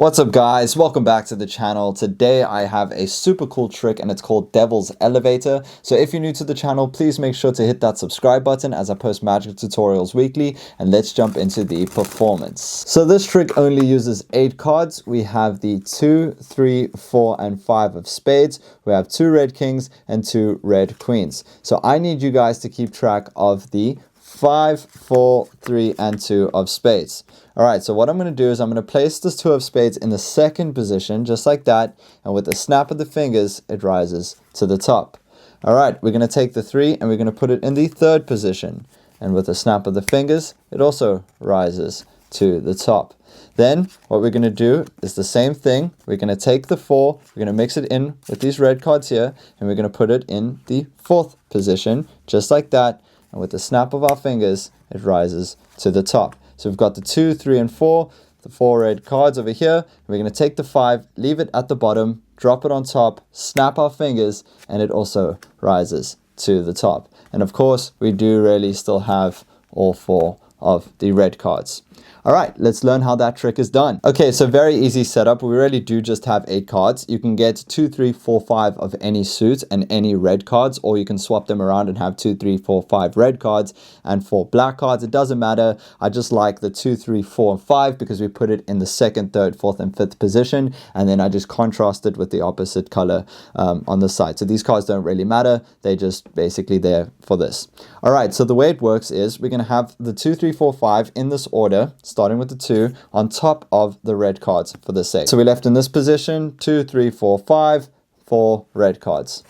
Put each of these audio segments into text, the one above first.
What's up guys, welcome back to the channel. Today I have a super cool trick and it's called Devil's Elevator. So if you're new to the channel, please make sure to hit that subscribe button as I post magic tutorials weekly, and let's jump into the performance. So this trick only uses 8 cards. We have the 2, 3, 4 and 5 of spades. We have 2 red kings and 2 red queens. So I need you guys to keep track of the 5, 4, 3 and 2 of spades. Alright, so what I'm going to do is I'm going to place this 2 of spades in the second position, just like that, and with a snap of the fingers, it rises to the top. Alright, we're going to take the 3 and we're going to put it in the third position, and with a snap of the fingers, it also rises to the top. Then, what we're going to do is the same thing. We're going to take the 4, we're going to mix it in with these red cards here, and we're going to put it in the fourth position, just like that, and with the snap of our fingers, it rises to the top. So we've got the 2, 3, and 4, the 4 red cards over here. We're going to take the 5, leave it at the bottom, drop it on top, snap our fingers, and it also rises to the top. And of course, we do really still have all 4 of the red cards. Alright, let's learn how that trick is done. Okay, so very easy setup. We really do just have 8 cards. You can get 2, 3, 4, 5 of any suit and any red cards, or you can swap them around and have 2, 3, 4, 5 red cards and 4 black cards. It doesn't matter. I just like the 2, 3, 4, and 5 because we put it in the second, third, fourth, and fifth position, and then I just contrast it with the opposite color on the side. So these cards don't really matter. They're just basically there for this. Alright, so the way it works is we're going to have the 2, 3, 4, 5 in this order, starting with the 2 on top of the red cards for the sake. So we left in this position 2, 3, 4, 5, 4 red cards.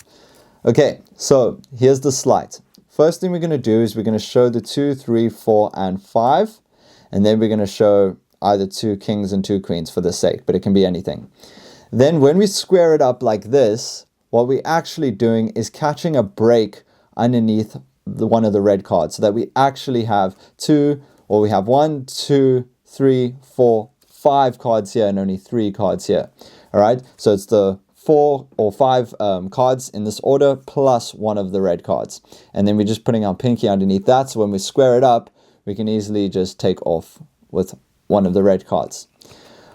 Okay, so here's the sleight. First thing we're going to do is we're going to show the 2, 3, 4, and 5, and then we're going to show either 2 kings and 2 queens for the sake, but it can be anything. Then when we square it up like this, what we're actually doing is catching a break underneath one of the red cards, so that we actually have 2, or we have 1, 2, 3, 4, 5 cards here and only 3 cards here. Alright, so it's the 4 or 5 cards in this order plus 1 of the red cards. And then we're just putting our pinky underneath that, so when we square it up, we can easily just take off with 1 of the red cards.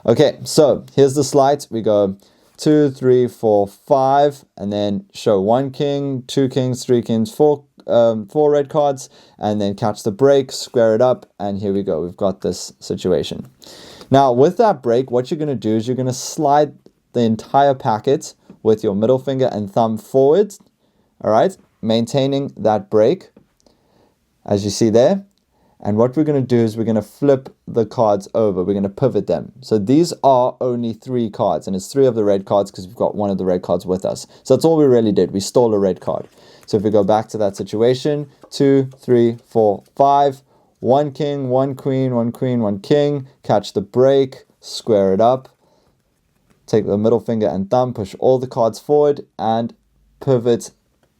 Okay, so here's the sleight. We go 2, 3, 4, 5, and then show 1 king, 2 kings, 3 kings, 4 red cards, and then catch the break, square it up, and here we go. We've got this situation. Now, with that break, what you're going to do is you're going to slide the entire packet with your middle finger and thumb forward, all right, maintaining that break, as you see there. And what we're going to do is we're going to flip the cards over. We're going to pivot them. So these are only 3 cards, and it's 3 of the red cards because we've got 1 of the red cards with us. So that's all we really did. We stole a red card. So if we go back to that situation, 2, 3, 4, 5, 1 king, 1 queen, 1 queen, 1 king, catch the break, square it up, take the middle finger and thumb, push all the cards forward, and pivot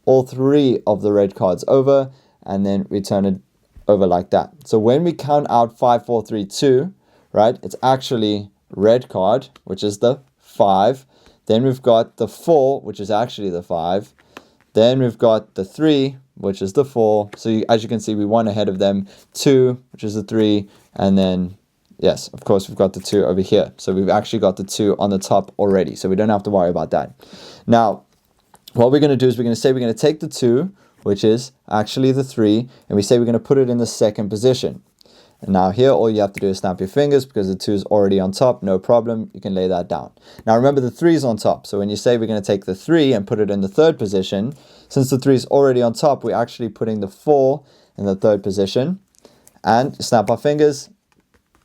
all 3 of the red cards over, and then return it over like that. So when we count out 5, 4, 3, 2, right, it's actually red card, which is the 5. Then we've got the 4, which is actually the 5. Then we've got the 3, which is the 4. So as you can see, we won ahead of them. 2, which is the 3. And then, yes, of course, we've got the 2 over here. So we've actually got the 2 on the top already. So we don't have to worry about that. Now, what we're going to do is we're going to take the 2, which is actually the 3, and we say we're going to put it in the second position. And now here, all you have to do is snap your fingers because the 2 is already on top. No problem. You can lay that down. Now remember, the 3 is on top. So when you say we're going to take the 3 and put it in the third position, since the 3 is already on top, we're actually putting the 4 in the third position. And snap our fingers.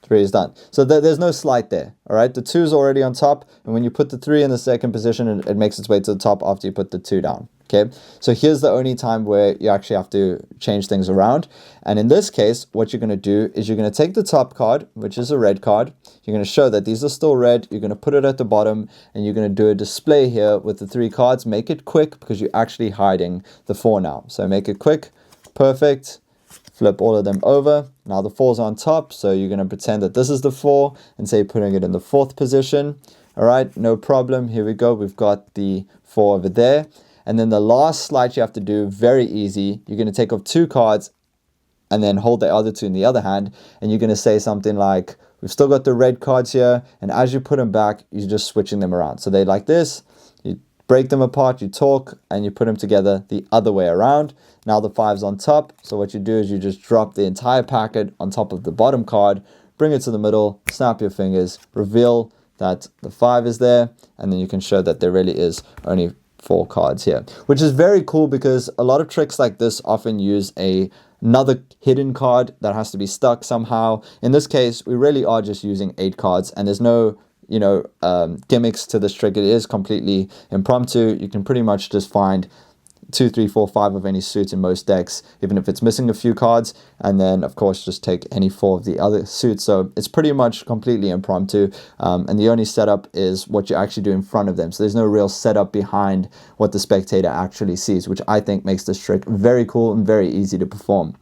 3 is done. So there's no sleight there. All right. The 2 is already on top. And when you put the 3 in the second position, it makes its way to the top after you put the 2 down. Okay, so here's the only time where you actually have to change things around. And in this case, what you're going to do is you're going to take the top card, which is a red card. You're going to show that these are still red. You're going to put it at the bottom, and you're going to do a display here with the 3 cards. Make it quick because you're actually hiding the 4 now. So make it quick. Perfect. Flip all of them over. Now the 4's on top, so you're going to pretend that this is the 4 and say putting it in the fourth position. All right, no problem. Here we go. We've got the 4 over there. And then the last sleight you have to do, very easy. You're going to take off 2 cards and then hold the other 2 in the other hand. And you're going to say something like we've still got the red cards here, and as you put them back, you're just switching them around. So they like this, you break them apart, you talk, and you put them together the other way around. Now the 5's on top, so what you do is you just drop the entire packet on top of the bottom card, bring it to the middle, snap your fingers, reveal that the 5 is there, and then you can show that there really is only 4 cards here, which is very cool because a lot of tricks like this often use another hidden card that has to be stuck somehow. In this case, we really are just using 8 cards, and there's no gimmicks to this trick. It is completely impromptu. You can pretty much just find 2, 3, 4, 5 of any suit in most decks, even if it's missing a few cards, and then of course just take any 4 of the other suits. So it's pretty much completely impromptu, and the only setup is what you actually do in front of them. So there's no real setup behind what the spectator actually sees, which I think makes this trick very cool and very easy to perform.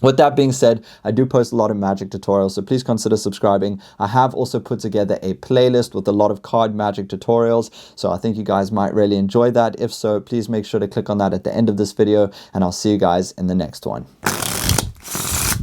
With that being said, I do post a lot of Magic tutorials, so please consider subscribing. I have also put together a playlist with a lot of card Magic tutorials, so I think you guys might really enjoy that. If so, please make sure to click on that at the end of this video, and I'll see you guys in the next one.